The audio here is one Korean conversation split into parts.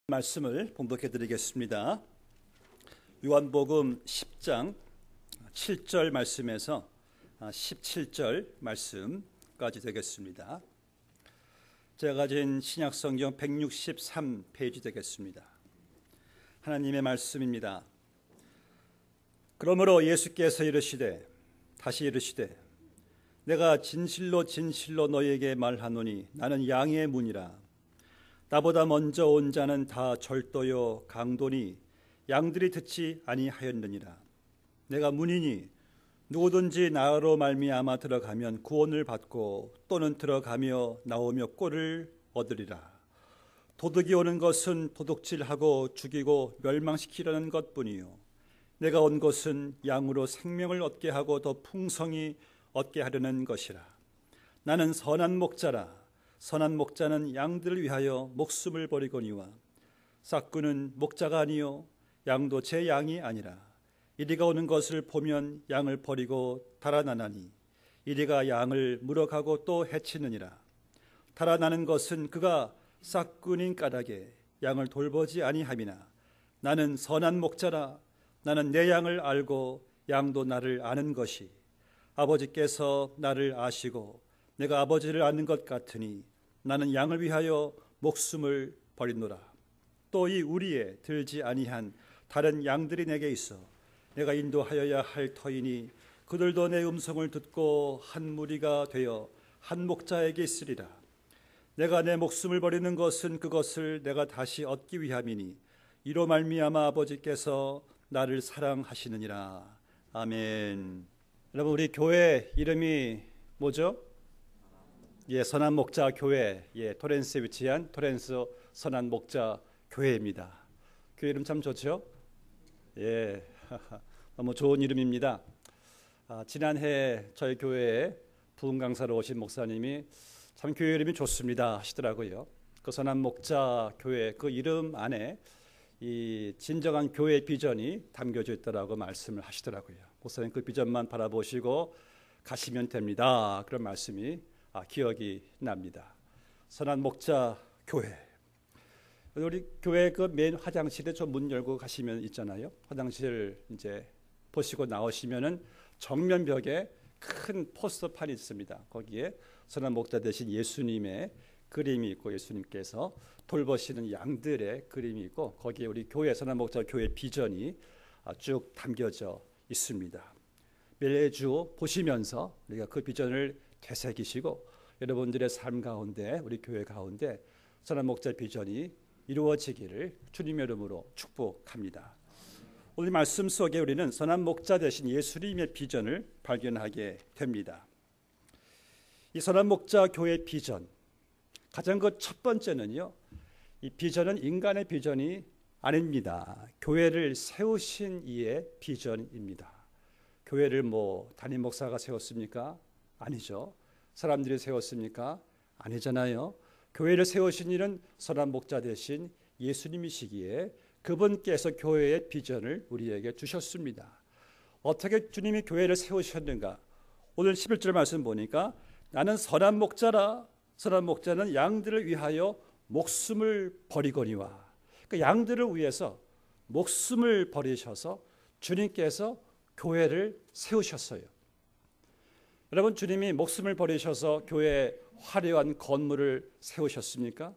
말씀을 봉독해 드리겠습니다. 요한복음 10장 7절 말씀에서 17절 말씀까지 되겠습니다. 제가 가진 신약성경 163페이지 되겠습니다. 하나님의 말씀입니다. 그러므로 예수께서 다시 이르시되 내가 진실로 진실로 너희에게 말하노니 나는 양의 문이라. 나보다 먼저 온 자는 다 절도요 강도니 양들이 듣지 아니하였느니라. 내가 문이니 누구든지 나로 말미암아 들어가면 구원을 받고 또는 들어가며 나오며 꼴을 얻으리라. 도둑이 오는 것은 도둑질하고 죽이고 멸망시키려는 것뿐이요 내가 온 것은 양으로 생명을 얻게 하고 더 풍성히 얻게 하려는 것이라. 나는 선한 목자라. 선한 목자는 양들을 위하여 목숨을 버리거니와 싹구는 목자가 아니요 양도 제 양이 아니라. 이리가 오는 것을 보면 양을 버리고 달아나나니 이리가 양을 물어가고 또 해치느니라. 달아나는 것은 그가 싹꾼인 까닭에 양을 돌보지 아니함이나 나는 선한 목자라. 나는 내 양을 알고 양도 나를 아는 것이 아버지께서 나를 아시고 내가 아버지를 아는 것 같으니 나는 양을 위하여 목숨을 버리노라. 또 이 우리에 들지 아니한 다른 양들이 내게 있어 내가 인도하여야 할 터이니 그들도 내 음성을 듣고 한 무리가 되어 한 목자에게 있으리라. 내가 내 목숨을 버리는 것은 그것을 내가 다시 얻기 위함이니 이로 말미암아 아버지께서 나를 사랑하시느니라. 아멘. 여러분, 우리 교회 이름이 뭐죠? 선한 목자 교회, 토렌스에 위치한 토렌스 선한 목자 교회입니다. 교회 이름 참 좋죠? 너무 좋은 이름입니다. 지난해 저희 교회에 부흥 강사로 오신 목사님이 참 교회 이름이 좋습니다 하시더라고요. 그 선한 목자 교회 그 이름 안에 이 진정한 교회 비전이 담겨져 있다라고 말씀을 하시더라고요. 목사님 그 비전만 바라보시고 가시면 됩니다. 그런 말씀이 기억이 납니다. 선한 목자 교회. 우리 교회 그 맨 화장실에 저 문 열고 가시면 있잖아요. 화장실 이제 보시고 나오시면은 정면 벽에 큰 포스터판이 있습니다. 거기에 선한 목자 되신 예수님의 그림이 있고 예수님께서 돌보시는 양들의 그림이 있고 거기에 우리 교회 선한 목자 교회 비전이 쭉 담겨져 있습니다. 매주 보시면서 우리가 그 비전을 되새기시고 여러분들의 삶 가운데 우리 교회 가운데 선한 목자 비전이 이루어지기를 주님의 이름으로 축복합니다. 오늘 말씀 속에 우리는 선한 목자 되신 예수님의 비전을 발견하게 됩니다. 이 선한 목자 교회 비전 가장 그 첫 번째는요, 이 비전은 인간의 비전이 아닙니다. 교회를 세우신 이의 비전입니다. 교회를 담임 목사가 세웠습니까? 아니죠. 사람들이 세웠습니까? 아니잖아요. 교회를 세우신 이는 선한 목자 되신 예수님이시기에 그분께서 교회의 비전을 우리에게 주셨습니다. 어떻게 주님이 교회를 세우셨는가? 오늘 11절 말씀 보니까 나는 선한 목자라. 선한 목자는 양들을 위하여 목숨을 버리거니와. 그러니까 양들을 위해서 목숨을 버리셔서 주님께서 교회를 세우셨어요. 여러분, 주님이 목숨을 버리셔서 교회에 화려한 건물을 세우셨습니까?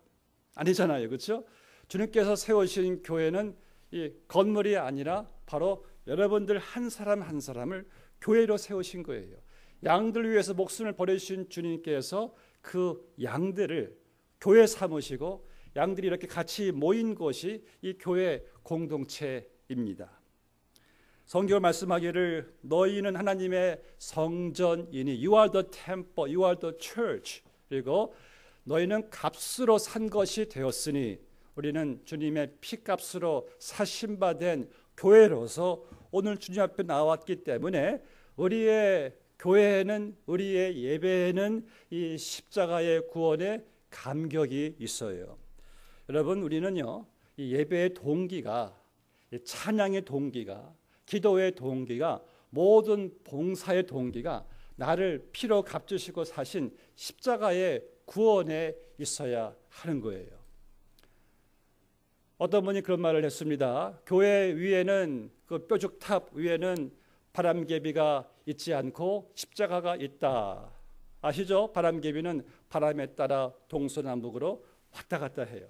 아니잖아요. 그렇죠? 주님께서 세우신 교회는 이 건물이 아니라 바로 여러분들 한 사람 한 사람을 교회로 세우신 거예요. 양들 위해서 목숨을 버리신 주님께서 그 양들을 교회 삼으시고 양들이 이렇게 같이 모인 곳이 이 교회 공동체입니다. 성경을 말씀하기를 너희는 하나님의 성전이니 You are the temple, You are the church. 그리고 너희는 값으로 산 것이 되었으니 우리는 주님의 피값으로 사신받은 교회로서 오늘 주님 앞에 나왔기 때문에 우리의 교회에는 우리의 예배에는 이 십자가의 구원의 감격이 있어요. 여러분, 우리는요 이 예배의 동기가, 이 찬양의 동기가, 기도의 동기가, 모든 봉사의 동기가 나를 피로 값주시고 사신 십자가의 구원에 있어야 하는 거예요. 어떤 분이 그런 말을 했습니다. 교회 위에는 그 뾰죽탑 위에는 바람개비가 있지 않고 십자가가 있다. 아시죠? 바람개비는 바람에 따라 동서남북으로 왔다 갔다 해요.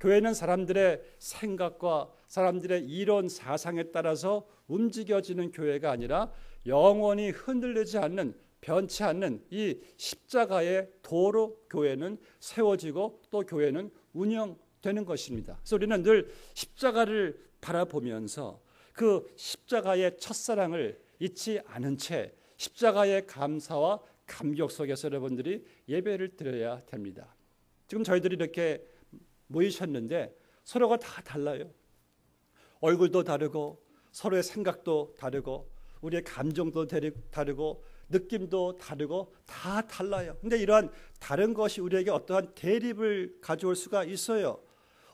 교회는 사람들의 생각과 사람들의 이론 사상에 따라서 움직여지는 교회가 아니라 영원히 흔들리지 않는, 변치 않는 이 십자가의 도로 교회는 세워지고 또 교회는 운영되는 것입니다. 그래서 우리는 늘 십자가를 바라보면서 그 십자가의 첫사랑을 잊지 않은 채 십자가의 감사와 감격 속에서 여러분들이 예배를 드려야 됩니다. 지금 저희들이 이렇게 모이셨는데 서로가 다 달라요. 얼굴도 다르고 서로의 생각도 다르고 우리의 감정도 다르고 느낌도 다르고 다 달라요. 근데 이러한 다른 것이 우리에게 어떠한 대립을 가져올 수가 있어요.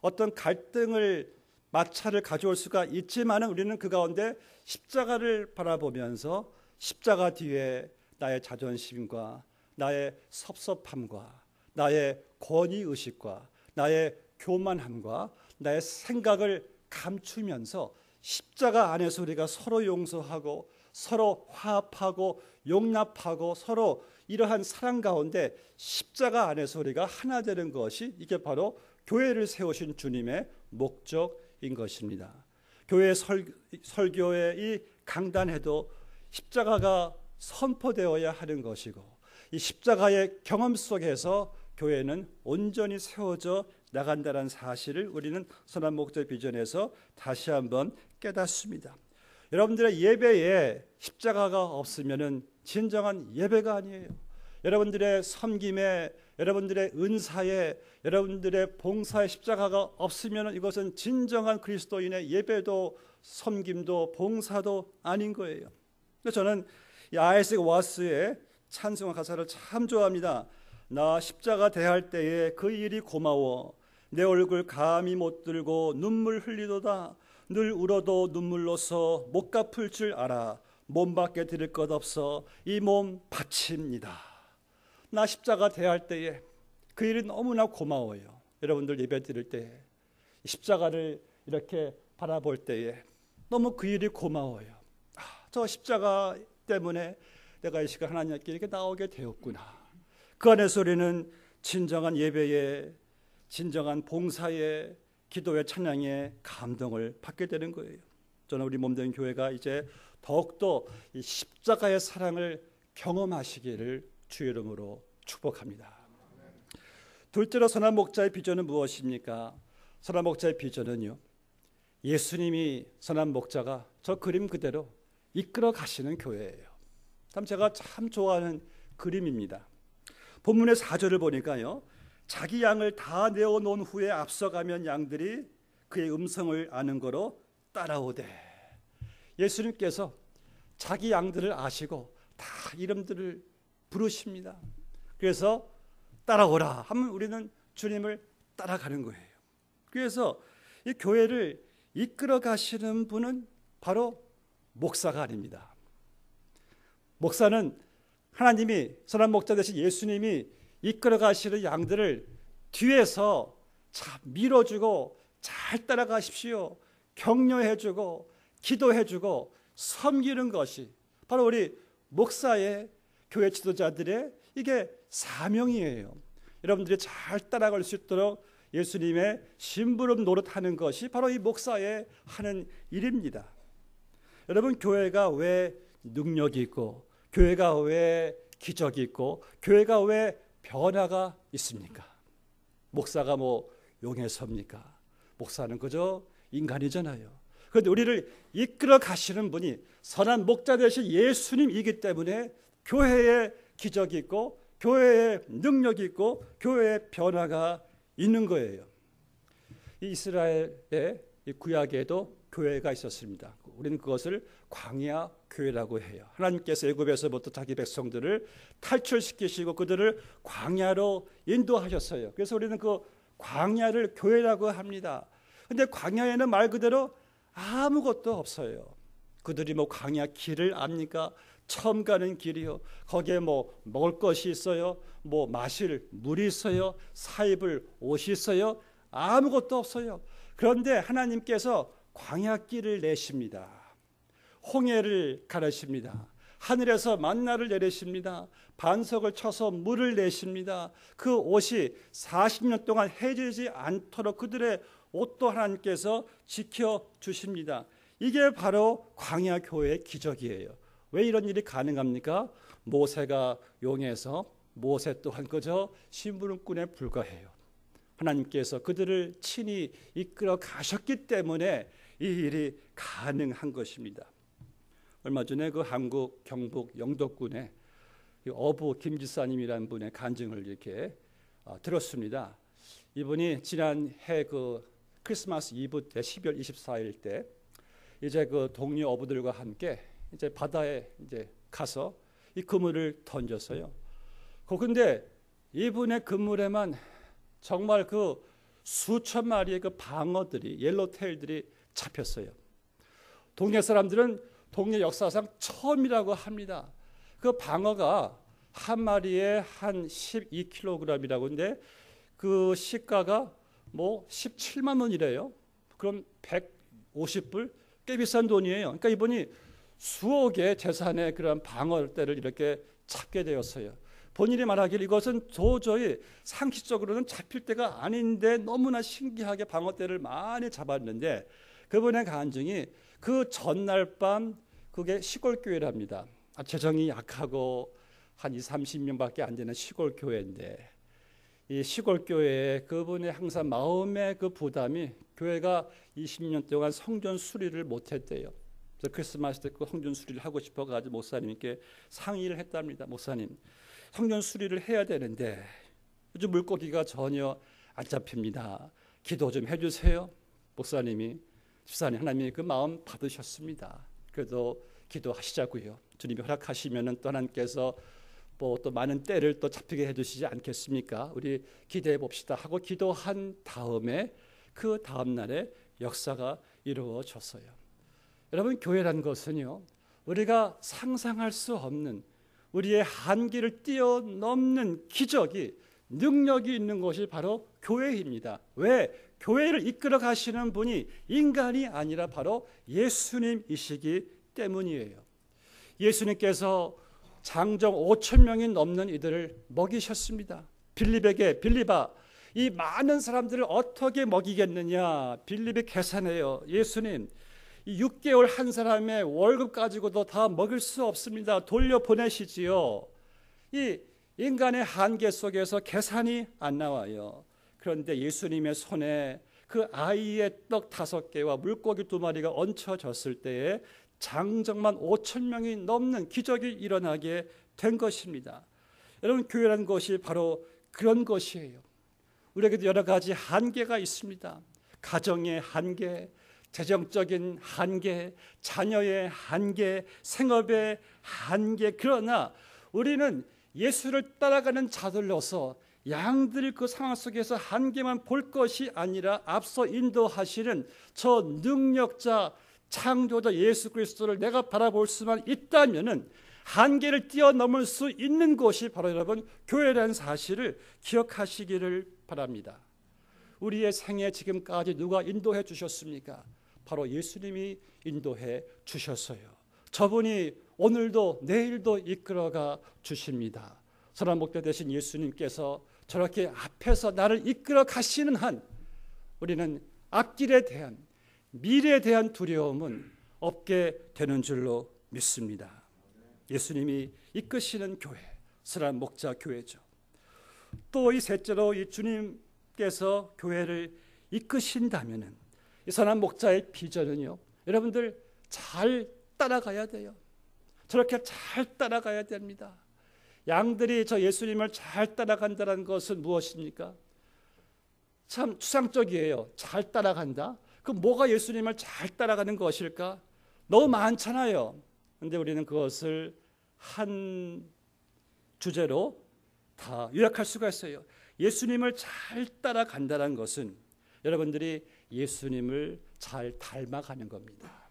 어떤 갈등을 마찰을 가져올 수가 있지만은 우리는 그 가운데 십자가를 바라보면서 십자가 뒤에 나의 자존심과 나의 섭섭함과 나의 권위의식과 나의 교만함과 나의 생각을 감추면서 십자가 안에서 우리가 서로 용서하고 서로 화합하고 용납하고 서로 이러한 사랑 가운데 십자가 안에서 우리가 하나 되는 것이 이게 바로 교회를 세우신 주님의 목적인 것입니다. 교회 설교의 이 강단에도 십자가가 선포되어야 하는 것이고 이 십자가의 경험 속에서 교회는 온전히 세워져 나간다는 사실을 우리는 선한 목자 비전에서 다시 한번 깨닫습니다. 여러분들의 예배에 십자가가 없으면 진정한 예배가 아니에요. 여러분들의 섬김에, 여러분들의 은사에, 여러분들의 봉사에 십자가가 없으면 이것은 진정한 그리스도인의 예배도 섬김도 봉사도 아닌 거예요. 저는 이 아이색 와스의 찬송가 가사를 참 좋아합니다. 나 십자가 대할 때에 그 일이 고마워. 내 얼굴 감히 못 들고 눈물 흘리도다. 늘 울어도 눈물로서 못 갚을 줄 알아. 몸밖에 드릴 것 없어 이 몸 바칩니다. 나 십자가 대할 때에 그 일이 너무나 고마워요. 여러분들 예배 드릴 때에 십자가를 이렇게 바라볼 때에 너무 그 일이 고마워요. 저 십자가 때문에 내가 이 시간 하나님께 이렇게 나오게 되었구나. 그 안에서 우리는 진정한 예배에, 진정한 봉사에, 기도의 찬양에 감동을 받게 되는 거예요. 저는 우리 몸된 교회가 이제 더욱더 이 십자가의 사랑을 경험하시기를 주의 이름으로 축복합니다. 둘째로 선한 목자의 비전은 무엇입니까? 선한 목자의 비전은요, 예수님이 선한 목자가 저 그림 그대로 이끌어 가시는 교회예요. 참 제가 참 좋아하는 그림입니다. 본문의 4절을 보니까요, 자기 양을 다 내어놓은 후에 앞서가면 양들이 그의 음성을 아는 거로 따라오되. 예수님께서 자기 양들을 아시고 다 이름들을 부르십니다. 그래서 따라오라 하면 우리는 주님을 따라가는 거예요. 그래서 이 교회를 이끌어 가시는 분은 바로 목사가 아닙니다. 목사는 하나님이, 선한 목자 되신 예수님이 이끌어 가시는 양들을 뒤에서 참 밀어주고 잘 따라가십시오, 격려해주고 기도해주고 섬기는 것이 바로 우리 목사의, 교회 지도자들의 이게 사명이에요. 여러분들이 잘 따라갈 수 있도록 예수님의 심부름 노릇하는 것이 바로 이 목사의 하는 일입니다. 여러분, 교회가 왜 능력이 있고, 교회가 왜 기적이 있고, 교회가 왜 변화가 있습니까? 목사가 뭐 용의 섭니까? 목사는 그저 인간이잖아요. 그런데 우리를 이끌어 가시는 분이 선한 목자 되신 예수님이기 때문에 교회에 기적이 있고, 교회에 능력이 있고, 교회에 변화가 있는 거예요. 이 이스라엘의 이 구약에도 교회가 있었습니다. 우리는 그것을 광야 교회라고 해요. 하나님께서 애굽에서부터 자기 백성들을 탈출시키시고 그들을 광야로 인도하셨어요. 그래서 우리는 그 광야를 교회라고 합니다. 그런데 광야에는 말 그대로 아무것도 없어요. 그들이 뭐 광야 길을 압니까? 처음 가는 길이요. 거기에 뭐 먹을 것이 있어요? 뭐 마실 물이 있어요? 사 입을 옷이 있어요? 아무것도 없어요. 그런데 하나님께서 광야길을 내십니다. 홍해를 가르십니다. 하늘에서 만나를 내리십니다. 반석을 쳐서 물을 내십니다. 그 옷이 40년 동안 해지지 않도록 그들의 옷도 하나님께서 지켜주십니다. 이게 바로 광야 교회의 기적이에요. 왜 이런 일이 가능합니까? 모세가 용해서 모세 또한 그저 심부름꾼에 불과해요. 하나님께서 그들을 친히 이끌어 가셨기 때문에 이 일이 가능한 것입니다. 얼마 전에 그 한국 경북 영도군의 어부 김 지사님이라는 분의 간증을 이렇게 들었습니다. 이분이 지난해 그 크리스마스 이브 때 12월 24일 때 이제 그 동료 어부들과 함께 이제 바다에 이제 가서 이 그물을 던졌어요. 근데 이분의 그물에만 정말 그 수천 마리의 그 방어들이 옐로테일들이 잡혔어요. 동네 사람들은 동네 역사상 처음이라고 합니다. 그 방어가 한 마리에 한 12kg이라고 하는데 그 시가가 뭐 17만 원이래요. 그럼 150불? 꽤 비싼 돈이에요. 그러니까 이분이 수억의 재산의 그런 방어대를 이렇게 잡게 되었어요. 본인이 말하길 이것은 도저히 상식적으로는 잡힐 때가 아닌데 너무나 신기하게 방어대를 많이 잡았는데 그분의 간증이 그 전날 밤 그게 시골교회랍니다. 재정이 약하고 한 20-30명밖에 안 되는 시골교회인데 이 시골교회에 그분의 항상 마음의 그 부담이 교회가 20년 동안 성전 수리를 못했대요. 그래서 크리스마스 때 그 성전 수리를 하고 싶어가지고 목사님께 상의를 했답니다. 목사님, 성전 수리를 해야 되는데 요즘 물고기가 전혀 안 잡힙니다. 기도 좀 해주세요. 목사님이 집사님 하나님이 그 마음 받으셨습니다. 그래도 기도하시자고요. 주님이 허락하시면은 또 하나님께서 뭐 또 많은 때를 또 잡히게 해주시지 않겠습니까? 우리 기대해 봅시다 하고 기도한 다음에 그 다음 날에 역사가 이루어졌어요. 여러분 교회란 것은요 우리가 상상할 수 없는 우리의 한계를 뛰어넘는 기적이 능력이 있는 것이 바로 교회입니다. 왜? 교회를 이끌어 가시는 분이 인간이 아니라 바로 예수님이시기 때문이에요. 예수님께서 장정 5천 명이 넘는 이들을 먹이셨습니다. 빌립에게 빌립아 이 많은 사람들을 어떻게 먹이겠느냐. 빌립이 계산해요. 예수님 이 6개월 한 사람의 월급 가지고도 다 먹일 수 없습니다. 돌려보내시지요. 이 인간의 한계 속에서 계산이 안 나와요. 그런데 예수님의 손에 그 아이의 떡 5개와 물고기 2마리가 얹혀졌을 때에 장정만 5천 명이 넘는 기적이 일어나게 된 것입니다. 여러분 교회라는 것이 바로 그런 것이에요. 우리에게도 여러 가지 한계가 있습니다. 가정의 한계, 재정적인 한계, 자녀의 한계, 생업의 한계. 그러나 우리는 예수를 따라가는 자들로서 양들이 그 상황 속에서 한계만 볼 것이 아니라 앞서 인도하시는 저 능력자 창조자 예수 그리스도를 내가 바라볼 수만 있다면은 한계를 뛰어넘을 수 있는 것이 바로 여러분 교회라는 사실을 기억하시기를 바랍니다. 우리의 생애 지금까지 누가 인도해 주셨습니까? 바로 예수님이 인도해 주셨어요. 저분이 오늘도 내일도 이끌어가 주십니다. 선한 목자 되신 예수님께서 저렇게 앞에서 나를 이끌어 가시는 한 우리는 앞길에 대한 미래에 대한 두려움은 없게 되는 줄로 믿습니다. 예수님이 이끄시는 교회, 선한 목자 교회죠. 또 이 셋째로 이 주님께서 교회를 이끄신다면은 이 선한 목자의 비전은요. 여러분들 잘 따라가야 돼요. 저렇게 잘 따라가야 됩니다. 양들이 저 예수님을 잘 따라간다는 것은 무엇입니까? 참 추상적이에요. 잘 따라간다. 그럼 뭐가 예수님을 잘 따라가는 것일까? 너무 많잖아요. 그런데 우리는 그것을 한 주제로 다 요약할 수가 있어요. 예수님을 잘 따라간다는 것은 여러분들이 예수님을 잘 닮아가는 겁니다.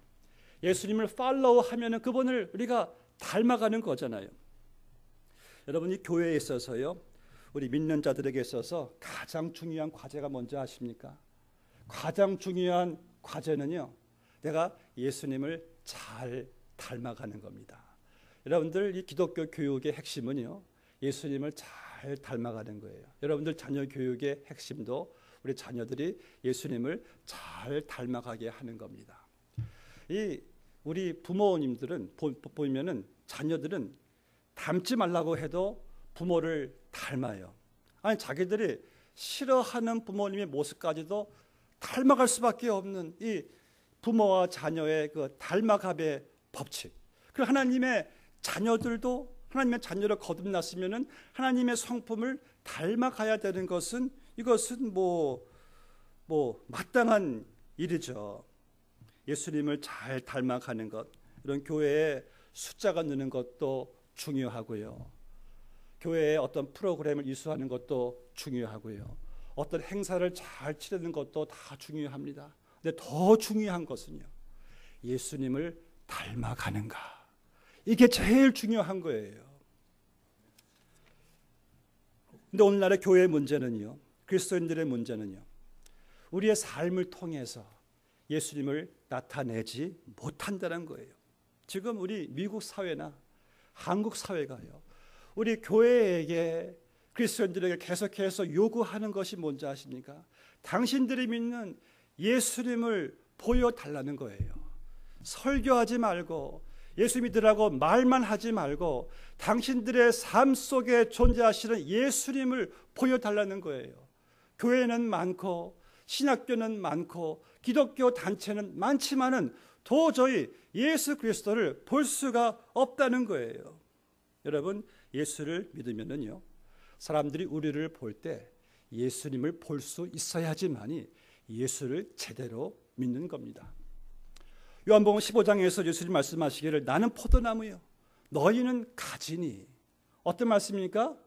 예수님을 팔로우하면 그분을 우리가 닮아가는 거잖아요. 여러분이 교회에 있어서요. 우리 믿는 자들에게 있어서 가장 중요한 과제가 뭔지 아십니까? 가장 중요한 과제는요, 내가 예수님을 잘 닮아가는 겁니다. 여러분들 이 기독교 교육의 핵심은요, 예수님을 잘 닮아가는 거예요. 여러분들 자녀 교육의 핵심도 우리 자녀들이 예수님을 잘 닮아가게 하는 겁니다. 우리 부모님들은 보면은 자녀들은 닮지 말라고 해도 부모를 닮아요. 아니 자기들이 싫어하는 부모님의 모습까지도 닮아갈 수밖에 없는 이 부모와 자녀의 그 닮아감의 법칙. 그리고 하나님의 자녀들도 하나님의 자녀를 거듭났으면은 하나님의 성품을 닮아가야 되는 것은 이것은 마땅한 일이죠. 예수님을 잘 닮아가는 것, 이런 교회에 숫자가 느는 것도 중요하고요. 교회에 어떤 프로그램을 이수하는 것도 중요하고요. 어떤 행사를 잘 치르는 것도 다 중요합니다. 근데 더 중요한 것은요, 예수님을 닮아가는가. 이게 제일 중요한 거예요. 근데 오늘날의 교회의 문제는요, 그리스도인들의 문제는요, 우리의 삶을 통해서 예수님을 나타내지 못한다는 거예요. 지금 우리 미국 사회나 한국 사회가요, 우리 교회에게, 그리스도인들에게 계속해서 요구하는 것이 뭔지 아십니까? 당신들이 믿는 예수님을 보여달라는 거예요. 설교하지 말고 예수 믿으라고 말만 하지 말고 당신들의 삶 속에 존재하시는 예수님을 보여달라는 거예요. 교회는 많고 신학교는 많고 기독교 단체는 많지만은 도저히 예수 그리스도를 볼 수가 없다는 거예요. 여러분, 예수를 믿으면은요, 사람들이 우리를 볼 때 예수님을 볼 수 있어야지만이 예수를 제대로 믿는 겁니다. 요한복음 15장에서 예수님 말씀하시기를 나는 포도나무요 너희는 가지니. 어떤 말씀입니까?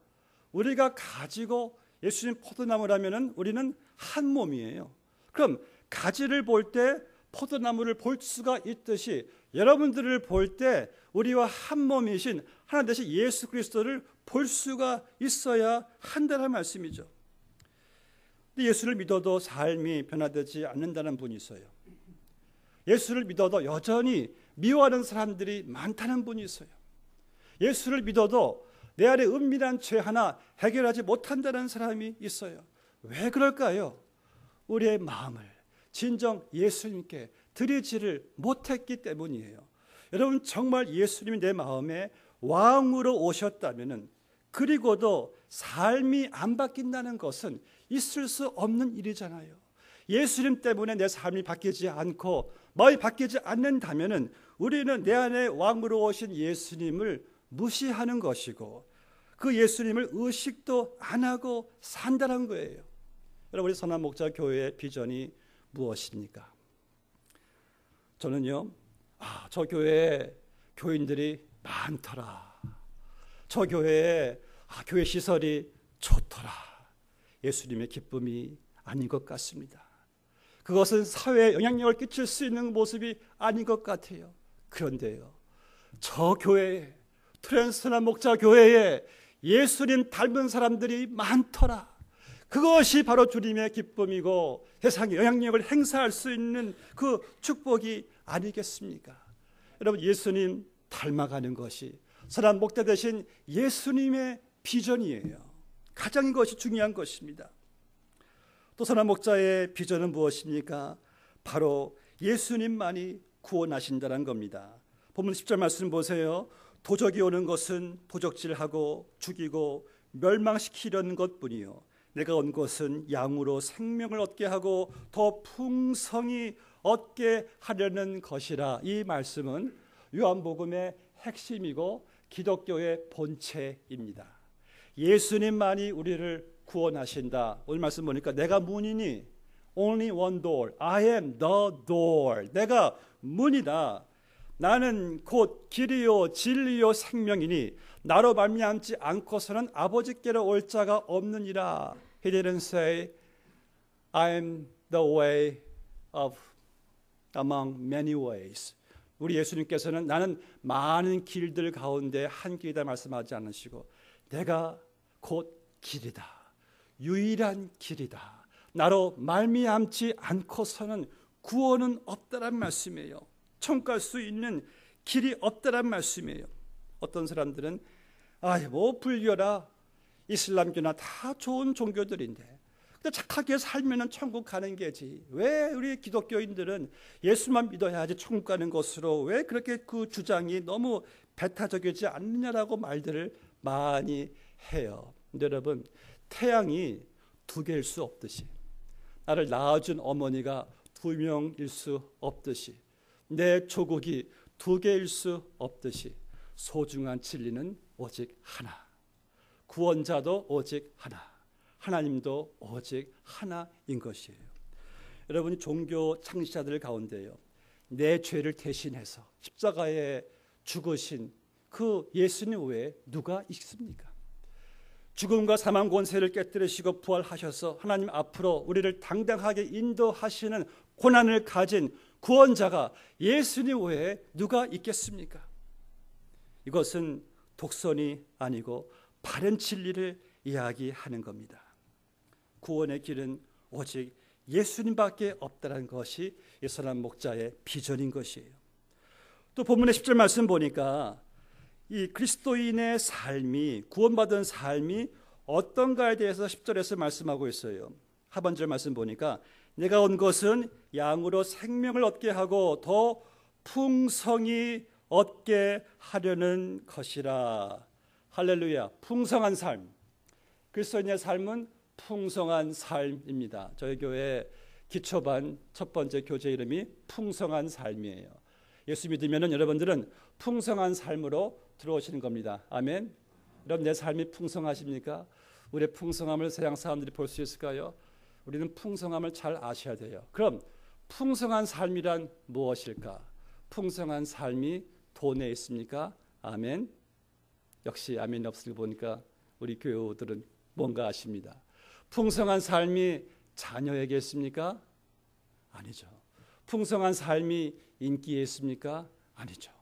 우리가 가지고 예수님 포도나무라면은 우리는 한 몸이에요. 그럼 가지를 볼 때 포도나무를 볼 수가 있듯이 여러분들을 볼 때 우리와 한 몸이신 하나 되신 예수 그리스도를 볼 수가 있어야 한다는 말씀이죠. 근데 예수를 믿어도 삶이 변화되지 않는다는 분이 있어요. 예수를 믿어도 여전히 미워하는 사람들이 많다는 분이 있어요. 예수를 믿어도 내 안에 은밀한 죄 하나 해결하지 못한다는 사람이 있어요. 왜 그럴까요? 우리의 마음을 진정 예수님께 드리지를 못했기 때문이에요. 여러분, 정말 예수님이 내 마음에 왕으로 오셨다면은, 그리고도 삶이 안 바뀐다는 것은 있을 수 없는 일이잖아요. 예수님 때문에 내 삶이 바뀌지 않고 마음이 바뀌지 않는다면은 우리는 내 안에 왕으로 오신 예수님을 무시하는 것이고 그 예수님을 의식도 안 하고 산다는 거예요. 여러분, 우리 선한 목자 교회의 비전이 무엇입니까? 저는요, 저 교회에 교인들이 많더라. 저 교회에 교회 시설이 좋더라. 예수님의 기쁨이 아닌 것 같습니다. 그것은 사회에 영향력을 끼칠 수 있는 모습이 아닌 것 같아요. 그런데요, 저 교회에, 트랜스나 목자 교회에 예수님 닮은 사람들이 많더라. 그것이 바로 주님의 기쁨이고 세상에 영향력을 행사할 수 있는 그 축복이 아니겠습니까? 여러분, 예수님 닮아가는 것이 선한 목자 되신 예수님의 비전이에요. 가장 이것이 중요한 것입니다. 또 선한 목자의 비전은 무엇입니까? 바로 예수님만이 구원하신다는 겁니다. 본문 10절 말씀 보세요. 도적이 오는 것은 도적질하고 죽이고 멸망시키려는 것뿐이요 내가 온 것은 양으로 생명을 얻게 하고 더 풍성히 얻게 하려는 것이라. 이 말씀은 요한복음의 핵심이고 기독교의 본체입니다. 예수님만이 우리를 구원하신다. 오늘 말씀 보니까 내가 문이니 only one door. I am the door. 내가 문이다. 나는 곧 길이요 진리요 생명이니 나로 말미암지 않고서는 아버지께로 올 자가 없느니라. He didn't say I am the way of among many ways. 우리 예수님께서는 나는 많은 길들 가운데 한 길이다 말씀하지 않으시고 내가 곧 길이다. 유일한 길이다. 나로 말미암지 않고서는 구원은 없다란 말씀이에요. 천국 갈 수 있는 길이 없다란 말씀이에요. 어떤 사람들은 뭐 불교나 이슬람교나 다 좋은 종교들인데 근데 착하게 살면 천국 가는 게지, 왜 우리 기독교인들은 예수만 믿어야지 천국 가는 것으로 왜 그렇게 그 주장이 너무 배타적이지 않느냐라고 말들을 많이 해요. 근데 여러분, 태양이 두 개일 수 없듯이, 나를 낳아준 어머니가 두 명일 수 없듯이, 내 조국이 두 개일 수 없듯이 소중한 진리는 오직 하나, 구원자도 오직 하나, 하나님도 오직 하나인 것이에요. 여러분이 종교 창시자들 가운데요, 내 죄를 대신해서 십자가에 죽으신 그 예수님 외에 누가 있습니까? 죽음과 사망 권세를 깨뜨리시고 부활하셔서 하나님 앞으로 우리를 당당하게 인도하시는 고난을 가진 구원자가 예수님 외에 누가 있겠습니까? 이것은 독선이 아니고 바른 진리를 이야기하는 겁니다. 구원의 길은 오직 예수님밖에 없다는 것이 예선한 목자의 비전인 것이에요. 또 본문의 10절 말씀 보니까 이 그리스도인의 삶이, 구원받은 삶이 어떤가에 대해서 10절에서 말씀하고 있어요. 하반절 말씀 보니까 내가 온 것은 양으로 생명을 얻게 하고 더 풍성히 얻게 하려는 것이라. 할렐루야. 풍성한 삶, 그리스도인의 삶은 풍성한 삶입니다. 저희 교회 기초반 첫 번째 교재 이름이 풍성한 삶이에요. 예수 믿으면 여러분들은 풍성한 삶으로 들어오시는 겁니다. 아멘. 여러분, 내 삶이 풍성하십니까? 우리의 풍성함을 세상 사람들이 볼 수 있을까요? 우리는 풍성함을 잘 아셔야 돼요. 그럼 풍성한 삶이란 무엇일까? 풍성한 삶이 돈에 있습니까? 아멘. 역시 아멘이 없을 거 보니까 우리 교우들은 뭔가 아십니다. 풍성한 삶이 자녀에게 있습니까? 아니죠. 풍성한 삶이 인기에 있습니까? 아니죠.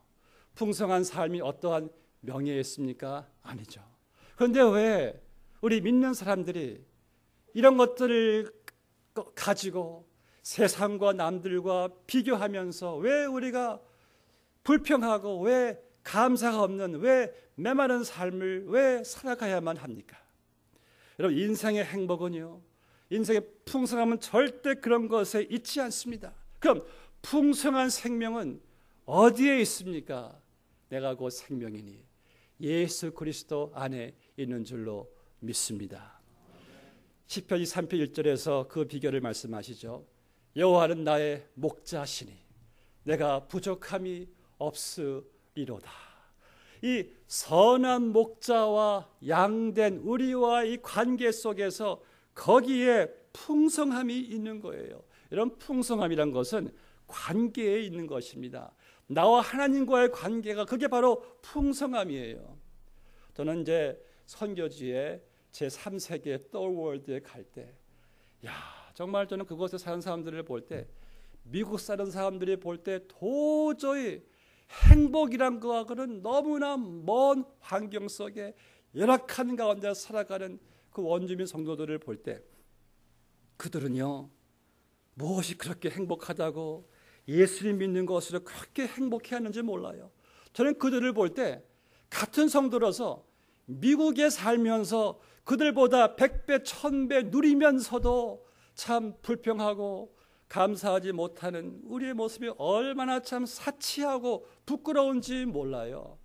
풍성한 삶이 어떠한 명예에 있습니까? 아니죠. 그런데 왜 우리 믿는 사람들이 이런 것들을 가지고 세상과 남들과 비교하면서 왜 우리가 불평하고 왜 감사가 없는, 왜 메마른 삶을 왜 살아가야만 합니까? 여러분, 인생의 행복은요, 인생의 풍성함은 절대 그런 것에 있지 않습니다. 그럼 풍성한 생명은 어디에 있습니까? 내가 곧 생명이니 예수 그리스도 안에 있는 줄로 믿습니다. 시편 23편 1절에서 그 비결을 말씀하시죠. 여호와는 나의 목자시니 내가 부족함이 없으리로다. 이 선한 목자와 양된 우리와 이 관계 속에서 거기에 풍성함이 있는 거예요. 이런 풍성함이란 것은 관계에 있는 것입니다. 나와 하나님과의 관계가, 그게 바로 풍성함이에요. 저는 이제 선교지에 제3세계 똘월드에 갈 때, 정말 저는 그곳에 사는 사람들을 볼 때, 미국 사는 사람들이 볼 때 도저히 행복이란 거하고는 너무나 먼 환경 속에 열악한 가운데 살아가는 그 원주민 성도들을 볼 때, 그들은요, 무엇이 그렇게 행복하다고 예수를 믿는 것으로 그렇게 행복해하는지 몰라요. 저는 그들을 볼 때 같은 성도로서 미국에 살면서 그들보다 100배, 1000배 누리면서도 참 불평하고 감사하지 못하는 우리의 모습이 얼마나 참 사치하고 부끄러운지 몰라요.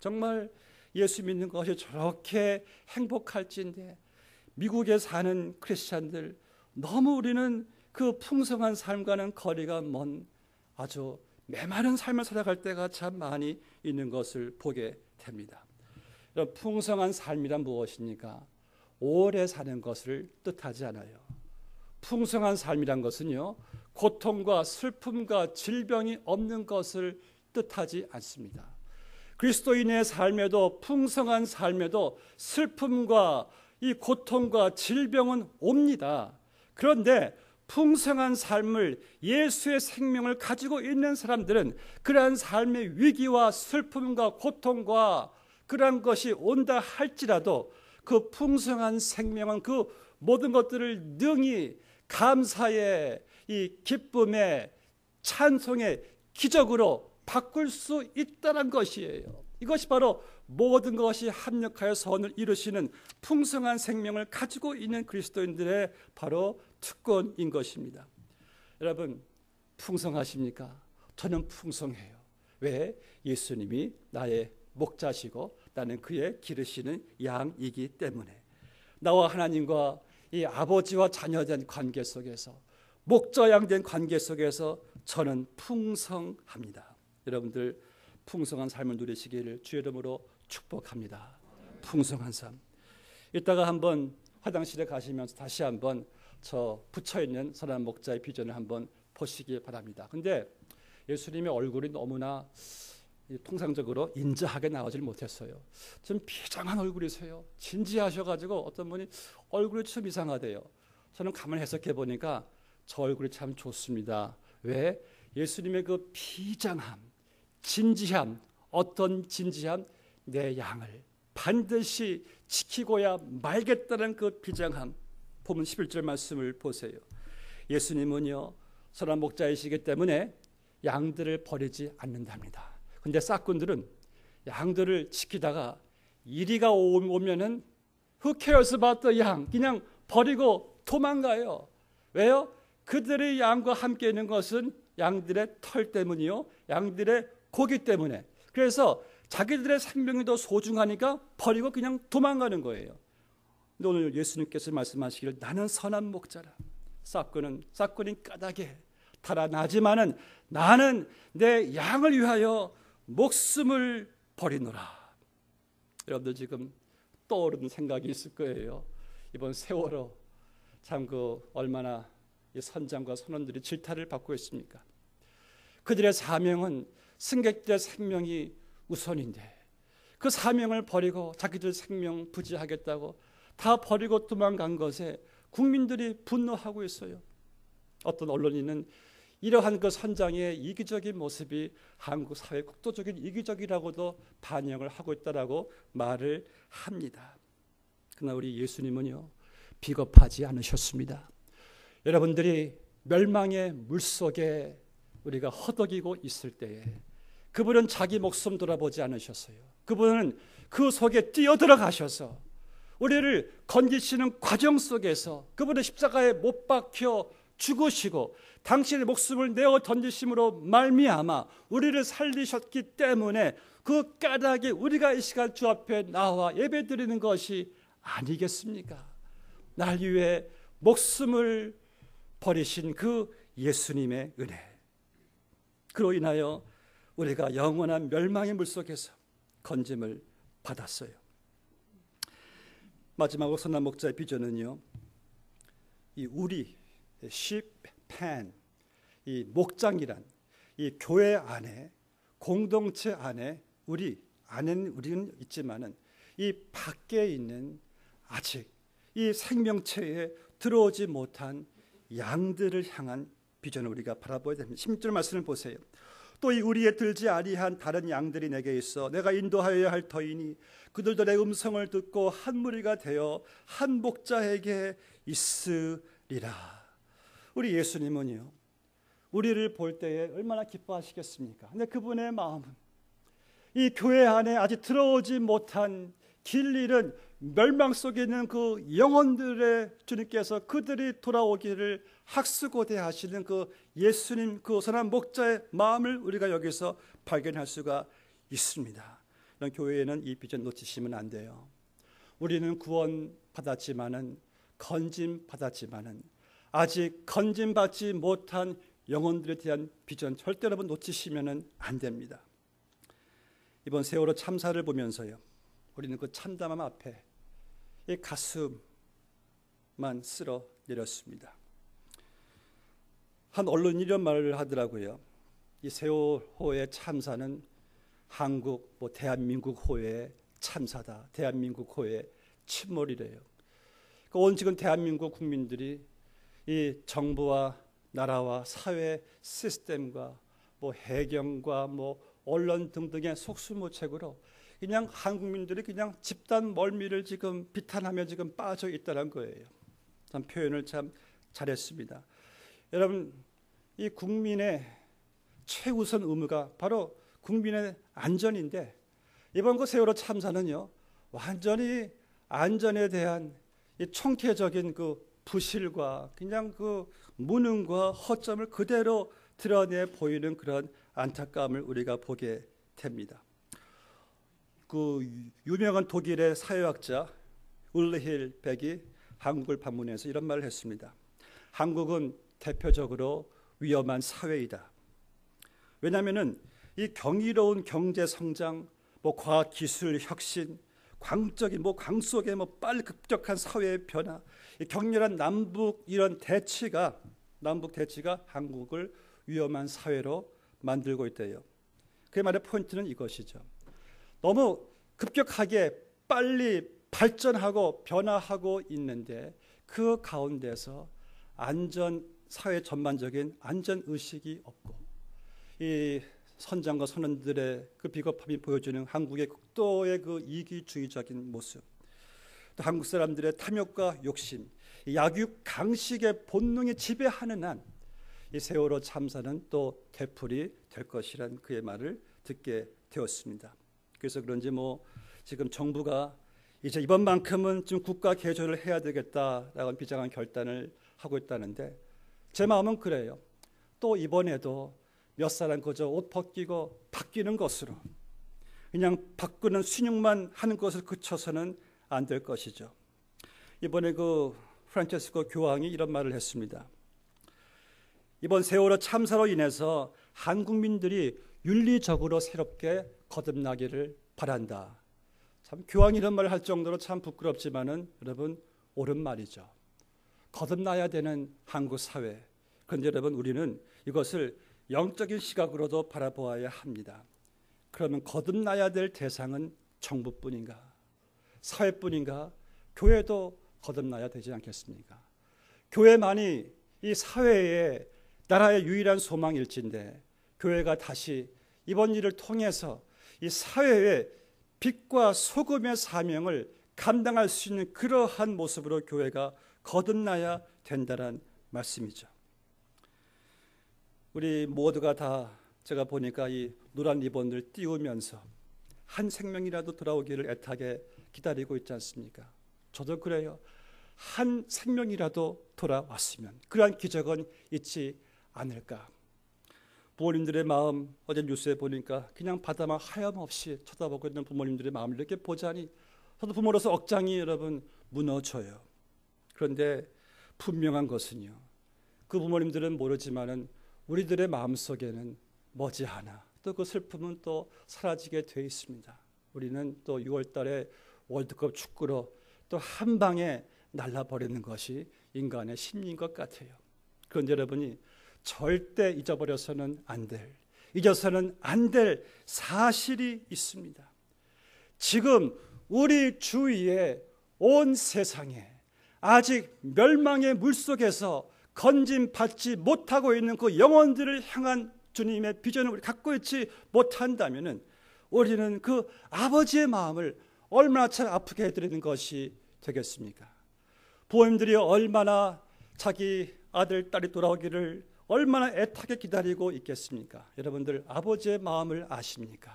정말 예수 믿는 것이 저렇게 행복할진데 미국에 사는 크리스찬들, 너무 우리는 그 풍성한 삶과는 거리가 먼 아주 메마른 삶을 살아갈 때가 참 많이 있는 것을 보게 됩니다. 풍성한 삶이란 무엇입니까? 오래 사는 것을 뜻하지 않아요. 풍성한 삶이란 것은요, 고통과 슬픔과 질병이 없는 것을 뜻하지 않습니다. 그리스도인의 삶에도, 풍성한 삶에도 슬픔과 이 고통과 질병은 옵니다. 그런데 풍성한 삶을, 예수의 생명을 가지고 있는 사람들은 그러한 삶의 위기와 슬픔과 고통과 그러한 것이 온다 할지라도 그 풍성한 생명은 그 모든 것들을 능히 감사의 이 기쁨의 찬송의 기적으로 바꿀 수 있다는 것이에요. 이것이 바로 모든 것이 합력하여 선을 이루시는 풍성한 생명을 가지고 있는 그리스도인들의 바로 특권인 것입니다. 여러분, 풍성하십니까? 저는 풍성해요. 왜? 예수님이 나의 목자시고 나는 그의 기르시는 양이기 때문에. 나와 하나님과 이 아버지와 자녀된 관계 속에서, 목자 양된 관계 속에서 저는 풍성합니다. 여러분들 풍성한 삶을 누리시기를 주의 이름으로 축복합니다. 풍성한 삶. 이따가 한번 화장실에 가시면서 다시 한번 저 붙여있는 선한 목자의 비전을 한번 보시기 바랍니다. 근데 예수님의 얼굴이 너무나 통상적으로 인자하게 나오질 못했어요. 좀 비장한 얼굴이세요. 진지하셔가지고 어떤 분이 얼굴이 좀 이상하대요. 저는 가만히 해석해 보니까 저 얼굴이 참 좋습니다. 왜? 예수님의 그 비장함, 진지함, 어떤 진지함? 내 양을 반드시 지키고야 말겠다는 그 비장함. 보면 11절 말씀을 보세요. 예수님은요, 선한 목자이시기 때문에 양들을 버리지 않는답니다. 근데 싹꾼들은 양들을 지키다가 이리가 오면은 who cares about the 양, 그냥 버리고 도망가요. 왜요? 그들의 양과 함께 있는 것은 양들의 털 때문이요, 양들의 고기 때문에. 그래서 자기들의 생명이 더 소중하니까 버리고 그냥 도망가는 거예요. 근데 오늘 예수님께서 말씀하시기를 나는 선한 목자라. 싹꾼이 까닭에 달아나지만은 나는 내 양을 위하여 목숨을 버리노라. 여러분들 지금 떠오르는 생각이 있을 거예요. 이번 세월호 참 얼마나 이 선장과 선원들이 질타를 받고 있습니까? 그들의 사명은 승객들의 생명이 우선인데 그 사명을 버리고 자기들 생명 부지하겠다고 다 버리고 도망간 것에 국민들이 분노하고 있어요. 어떤 언론인은 이러한 그 선장의 이기적인 모습이 한국 사회 국도적인 이기적이라고도 반영을 하고 있다라고 말을 합니다. 그러나 우리 예수님은요, 비겁하지 않으셨습니다. 여러분들이 멸망의 물속에 우리가 허덕이고 있을 때에 그분은 자기 목숨 돌아보지 않으셨어요. 그분은 그 속에 뛰어들어가셔서 우리를 건지시는 과정 속에서 그분의 십자가에 못 박혀 죽으시고 당신의 목숨을 내어 던지심으로 말미암아 우리를 살리셨기 때문에 그 까닭에 우리가 이 시간 주 앞에 나와 예배드리는 것이 아니겠습니까? 날 위해 목숨을 버리신 그 예수님의 은혜, 그로 인하여 우리가 영원한 멸망의 물속에서 건짐을 받았어요. 마지막으로 선한 목자의 비전은요, 이 우리 sheep pen, 이 목장이란 이 교회 안에, 공동체 안에 우리는 있지만은 이 밖에 있는 아직 이 생명체에 들어오지 못한 양들을 향한 비전을 우리가 바라봐야 됩니다. 16절 말씀을 보세요. 또 이 우리에 들지 아니한 다른 양들이 내게 있어 내가 인도하여야 할 터이니 그들도 내 음성을 듣고 한 무리가 되어 한 목자에게 있으리라. 우리 예수님은요, 우리를 볼 때에 얼마나 기뻐하시겠습니까? 근데 그분의 마음은 이 교회 안에 아직 들어오지 못한 길 잃은 멸망 속에 있는 그 영혼들의 주님께서 그들이 돌아오기를 학수고대하시는 그 예수님, 그 선한 목자의 마음을 우리가 여기서 발견할 수가 있습니다. 이런 교회에는 이 비전 놓치시면 안 돼요. 우리는 구원 받았지만은, 건짐 받았지만은 아직 건짐받지 못한 영혼들에 대한 비전 절대 여러분 놓치시면 안 됩니다. 이번 세월호 참사를 보면서요, 우리는 그 참담함 앞에 이 가슴만 쓸어 내렸습니다. 한 언론이 이런 말을 하더라고요. 이 세월호의 참사는 한국, 대한민국 호의 참사다. 대한민국 호의 침몰이래요. 온 지금 대한민국 국민들이 이 정부와 나라와 사회 시스템과 해경과 언론 등등의 속수무책으로 그냥 한국민들이 그냥 집단 멀미를 지금 비탄하며 지금 빠져 있다는 거예요. 참 표현을 참 잘했습니다. 여러분, 이 국민의 최우선 의무가 바로 국민의 안전인데 이번 그 세월호 참사는요 완전히 안전에 대한 이 총체적인 그 부실과 그냥 그 무능과 허점을 그대로 드러내 보이는 그런 안타까움을 우리가 보게 됩니다. 그 유명한 독일의 사회학자 울리힐 백이 한국을 방문해서 이런 말을 했습니다. 한국은 대표적으로 위험한 사회이다. 왜냐하면은 이 경이로운 경제 성장, 과학 기술 혁신, 광적인 광 속의 빨리 급격한 사회의 변화, 이 격렬한 남북 대치가 한국을 위험한 사회로 만들고 있대요. 그 말의 포인트는 이것이죠. 너무 급격하게 빨리 발전하고 변화하고 있는데 그 가운데서 사회 전반적인 안전 의식이 없고 이 선장과 선원들의 그 비겁함이 보여주는 한국의 극도의 그 이기주의적인 모습, 또 한국 사람들의 탐욕과 욕심, 약육 강식의 본능이 지배하는 한 이 세월호 참사는 또 되풀이 될 것이란 그의 말을 듣게 되었습니다. 그래서 그런지 지금 정부가 이제 이번만큼은 좀 국가 개조를 해야 되겠다라고 비장한 결단을 하고 있다는데 제 마음은 그래요. 또 이번에도 몇 사람 그저 옷 벗기고 바뀌는 것으로 그냥 바꾸는 순육만 하는 것을 그쳐서는 안 될 것이죠. 이번에 그 프란체스코 교황이 이런 말을 했습니다. 이번 세월호 참사로 인해서 한국민들이 윤리적으로 새롭게 거듭나기를 바란다. 참 교황이 이런 말을 할 정도로 참 부끄럽지만은 여러분 옳은 말이죠. 거듭나야 되는 한국 사회. 그런데 여러분 우리는 이것을 영적인 시각으로도 바라보아야 합니다. 그러면 거듭나야 될 대상은 정부뿐인가? 사회뿐인가? 교회도 거듭나야 되지 않겠습니까? 교회만이 이 사회의 나라의 유일한 소망일진데 교회가 다시 이번 일을 통해서 이 사회의 빛과 소금의 사명을 감당할 수 있는 그러한 모습으로 교회가 거듭나야 된다는 말씀이죠. 우리 모두가 다 제가 보니까 이 노란 리본을 띄우면서 한 생명이라도 돌아오기를 애타게 기다리고 있지 않습니까? 저도 그래요. 한 생명이라도 돌아왔으면 그러한 기적은 있지 않을까. 부모님들의 마음, 어제 뉴스에 보니까 그냥 바다만 하염없이 쳐다보고 있는 부모님들의 마음을 이렇게 보자니 저도 부모로서 억장이 여러분 무너져요. 그런데 분명한 것은요, 그 부모님들은 모르지만은 우리들의 마음속에는 머지않아 또 그 슬픔은 또 사라지게 돼 있습니다. 우리는 또 6월 달에 월드컵 축구로 또 한 방에 날라버리는 것이 인간의 심리인 것 같아요. 그런데 여러분이 절대 잊어서는 안 될 사실이 있습니다. 지금 우리 주위에 온 세상에 아직 멸망의 물속에서 건짐받지 못하고 있는 그 영혼들을 향한 주님의 비전을 우리 갖고 있지 못한다면은 우리는 그 아버지의 마음을 얼마나 참 아프게 해드리는 것이 되겠습니까? 부모님들이 얼마나 자기 아들, 딸이 돌아오기를 얼마나 애타게 기다리고 있겠습니까? 여러분들 아버지의 마음을 아십니까?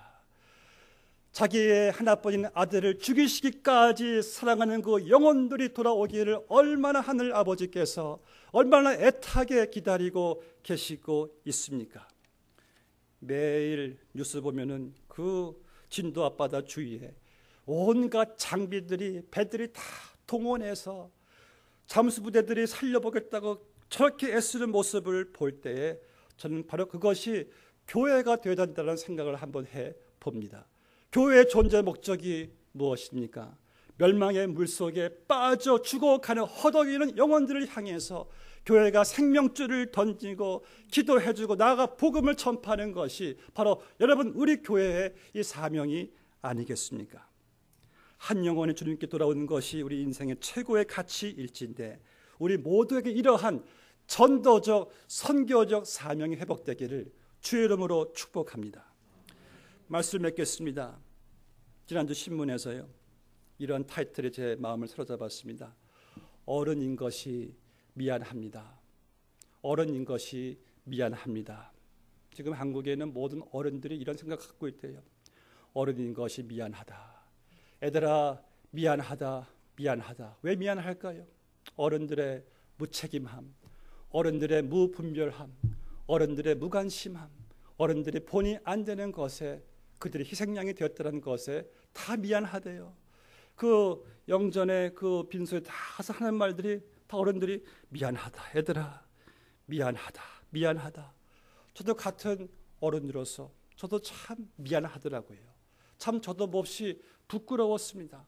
자기의 하나뿐인 아들을 죽이시기까지 사랑하는 그 영혼들이 돌아오기를 얼마나 하늘 아버지께서 얼마나 애타게 기다리고 계시고 있습니까? 매일 뉴스 보면은 그 진도 앞바다 주위에 온갖 장비들이 배들이 다 동원해서 잠수부대들이 살려보겠다고 저렇게 애쓰는 모습을 볼 때에 저는 바로 그것이 교회가 되어야 된다는 생각을 한번 해봅니다. 교회의 존재 목적이 무엇입니까? 멸망의 물속에 빠져 죽어가는 허덕이는 영혼들을 향해서 교회가 생명줄을 던지고 기도해주고 나아가 복음을 전파하는 것이 바로 여러분 우리 교회의 이 사명이 아니겠습니까? 한 영혼이 주님께 돌아오는 것이 우리 인생의 최고의 가치일진데 우리 모두에게 이러한 전도적 선교적 사명이 회복되기를 주의 이름으로 축복합니다. 말씀 맺겠습니다. 지난주 신문에서요 이런 타이틀에 제 마음을 사로잡았습니다. 어른인 것이 미안합니다. 어른인 것이 미안합니다. 지금 한국에는 모든 어른들이 이런 생각 갖고 있대요. 어른인 것이 미안하다. 애들아 미안하다. 미안하다. 왜 미안할까요? 어른들의 무책임함, 어른들의 무분별함, 어른들의 무관심함, 어른들이 본이 안 되는 것에 그들이 희생양이 되었다는 것에 다 미안하대요. 그 영전의 그 빈소에 다 하는 말들이 다 어른들이 미안하다. 얘들아 미안하다. 미안하다. 저도 같은 어른으로서 저도 참 미안하더라고요. 참 저도 몹시 부끄러웠습니다.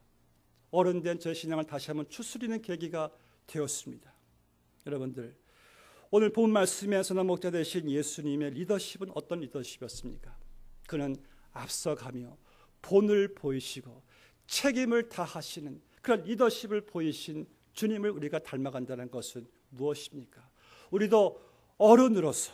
어른된 제 신앙을 다시 한번 추스리는 계기가 되었습니다. 여러분들, 오늘 본 말씀에 선한 목자 되신 예수님의 리더십은 어떤 리더십이었습니까? 그는 앞서가며 본을 보이시고 책임을 다하시는 그런 리더십을 보이신 주님을 우리가 닮아간다는 것은 무엇입니까? 우리도 어른으로서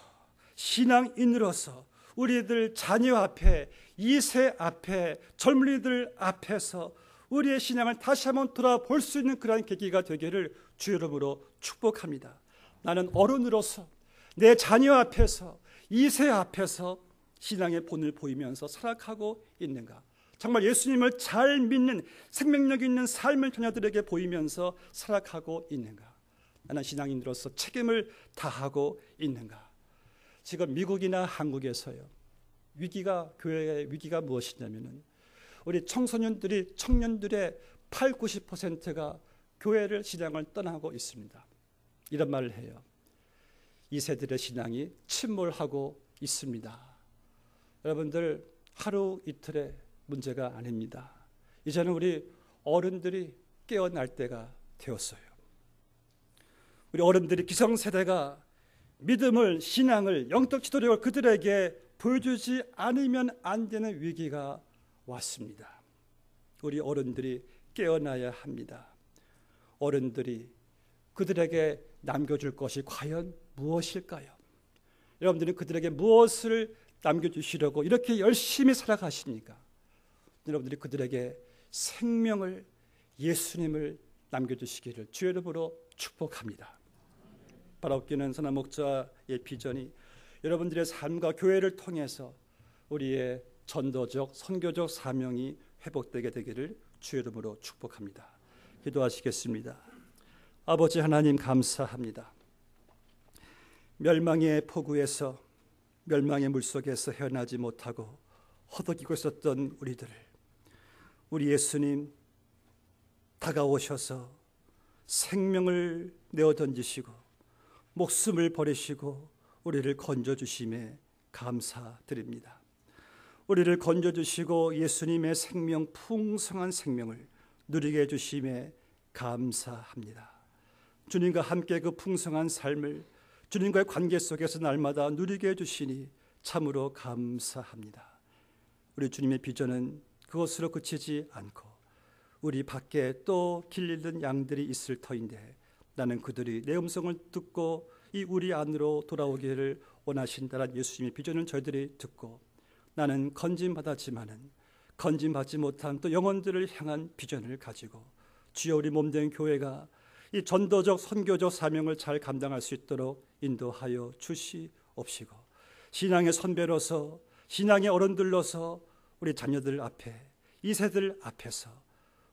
신앙인으로서 우리들 자녀 앞에, 2세 앞에, 젊은이들 앞에서 우리의 신앙을 다시 한번 돌아볼 수 있는 그러한 계기가 되기를 주 이름으로 축복합니다. 나는 어른으로서 내 자녀 앞에서, 2세 앞에서 신앙의 본을 보이면서 살아가고 있는가? 정말 예수님을 잘 믿는 생명력 있는 삶을 자녀들에게 보이면서 살아가고 있는가? 나는 신앙인으로서 책임을 다하고 있는가? 지금 미국이나 한국에서요, 교회의 위기가 무엇이냐면은 우리 청년들의 80~90%가 교회를 신앙을 떠나고 있습니다. 이런 말을 해요. 2세들의 신앙이 침몰하고 있습니다. 여러분들, 하루 이틀의 문제가 아닙니다. 이제는 우리 어른들이 깨어날 때가 되었어요. 우리 어른들이 기성세대가 믿음을, 신앙을, 영적 지도력을 그들에게 보여주지 않으면 안 되는 위기가 왔습니다. 우리 어른들이 깨어나야 합니다. 어른들이 그들에게 남겨줄 것이 과연 무엇일까요? 여러분들은 그들에게 무엇을 남겨주시려고 이렇게 열심히 살아가십니까? 여러분들이 그들에게 생명을, 예수님을 남겨주시기를 주의 이름으로 축복합니다. 바라옵기는 선한 목자의 비전이 여러분들의 삶과 교회를 통해서 우리의 전도적, 선교적 사명이 회복되게 되기를 주의 이름으로 축복합니다. 기도하시겠습니다. 아버지 하나님, 감사합니다. 멸망의 포구에서, 멸망의 물속에서 헤어나지 못하고 허덕이고 있었던 우리들을 우리 예수님 다가오셔서 생명을 내어 던지시고 목숨을 버리시고 우리를 건져주심에 감사드립니다. 우리를 건져주시고 예수님의 생명, 풍성한 생명을 누리게 해주심에 감사합니다. 주님과 함께 그 풍성한 삶을 주님과의 관계 속에서 날마다 누리게 해주시니 참으로 감사합니다. 우리 주님의 비전은 그것으로 그치지 않고 우리 밖에 또 길 잃는 양들이 있을 터인데 나는 그들이 내 음성을 듣고 이 우리 안으로 돌아오기를 원하신다는 예수님의 비전을 저희들이 듣고 나는 건진받았지만은 건진받지 못한 또 영혼들을 향한 비전을 가지고 주여 우리 몸된 교회가 이 전도적 선교적 사명을 잘 감당할 수 있도록 인도하여 주시옵시고 신앙의 선배로서 신앙의 어른들로서 우리 자녀들 앞에 2세들 앞에서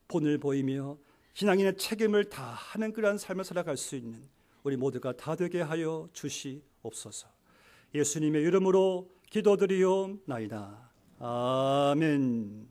본을 보이며 신앙인의 책임을 다하는 그러한 삶을 살아갈 수 있는 우리 모두가 다 되게 하여 주시옵소서. 예수님의 이름으로 기도드리옵나이다. 아멘.